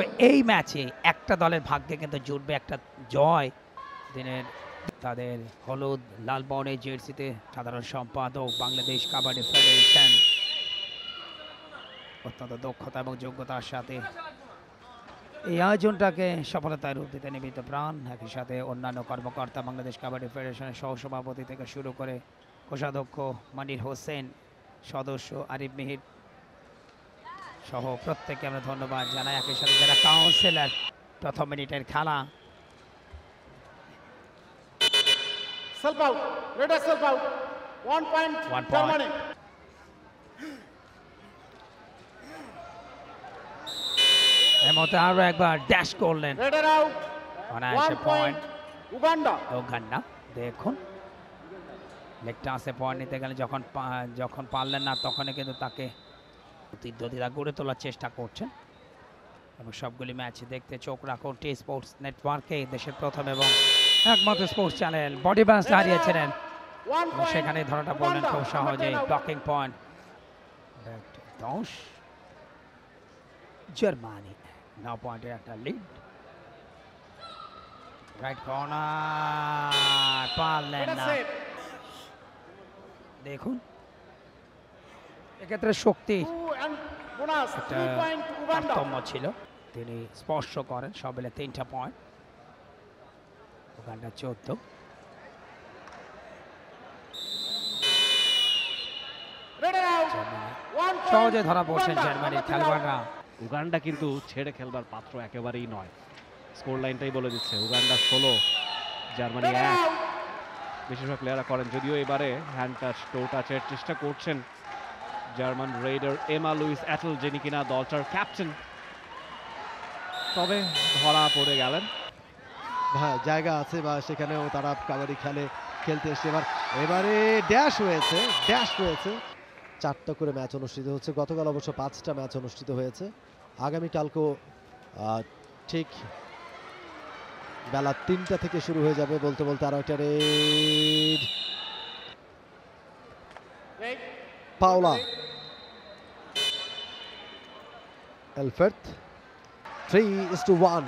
তবে এই ম্যাচে একটা দলের ভাগ্যে কিন্তু জুটবে একটা জয়। দিনের তাদের হলুদ লাল বর্ণের জার্সিতে সাধারণ সম্পাদক বাংলাদেশ কাবাডি ফেডারেশন অত্যন্ত দক্ষতা এবং যোগ্যতার সাথে এই আয়োজনটাকে সফলতায় রূপ দিতে নিবেদিত প্রাণ। একই সাথে অন্যান্য কর্মকর্তা বাংলাদেশ কাবাডি ফেডারেশনের সহসভাপতি থেকে শুরু করে কোষাধ্যক্ষ মনির হোসেন, সদস্য আরিফ মিহির সহ প্রত্যেককে আমরা ধন্যবাদ জানাই। একই সাথে যারা কাউন্সিলর, প্রথম মিনিটের খেলা Self out. Let us self out. 1 point. 1 point. Germany. এর মধ্যে আরো একবার ড্যাশ করলেন Redder out. অনায়াসে 1 পয়েন্ট point. Uganda. ওখানটা দেখুন লেগ টাসে পয়েন্ট নিতে গেলে যখন পারলেন না তখনই কিন্তু তাকে প্রতিদ্বন্দ্বিতা গড়ে তোলার চেষ্টা করছেন। এবং সবগুলি ম্যাচ দেখতে চোখ রাখুন টি স্পোর্টস নেটওয়ার্কে, দেশের প্রথম এবং একমাত্র স্পোর্টস চ্যানেল। বডি ব্যান্স হারিয়েছিলেন 1 এবং point. সেখানে ধরাটা পড়লেন খুব Uganda. সহজেই। Number 10 out. Blocking point 10 Germany 9 পয়েন্টের একটা লিড। রাইট কর্নার পারলেন Let us না। save. দেখুন এক্ষেত্রে শক্তি 2 and bonus. একটা 3 point. Uganda. তারতম্য ছিল, তিনি স্পর্শ করেন সব মিলে 3টা point. Uganda 14। Redder out. Germany 1 point. সহজে ধরা পড়ছেন Uganda. জার্মানির Number 3 out. খেলোয়াড়রা। উগান্ডা কিন্তু ছেড়ে খেলবার পাত্র একেবারেই নয়, স্কোর লাইনটাই বলে দিচ্ছে। Uganda 16, Germany Redder 1। out. বেশিরভাগ প্লেয়াররা করেন, যদিও এবারে হ্যান্ড টাচ টো টাচের চেষ্টা করছেন জার্মান রেডার এমা লুইস অ্যাটল, যিনি কিনা দলটার ক্যাপ্টেন, তবে ধরা পড়ে গেলেন। হ্যাঁ, জায়গা আছে বা সেখানেও তারা কাবাডি খেলতে এসে এবারে ড্যাশ হয়েছে 4টা করে ম্যাচ অনুষ্ঠিত হচ্ছে। গতকাল অবশ্য 5টা ম্যাচ অনুষ্ঠিত হয়েছে। আগামীকালকেও ঠিক বেলা 3টা থেকে শুরু হয়ে যাবে। বলতে বলতে আরো একটা রেড। Wait. পাওলা এলফের্থ 3-1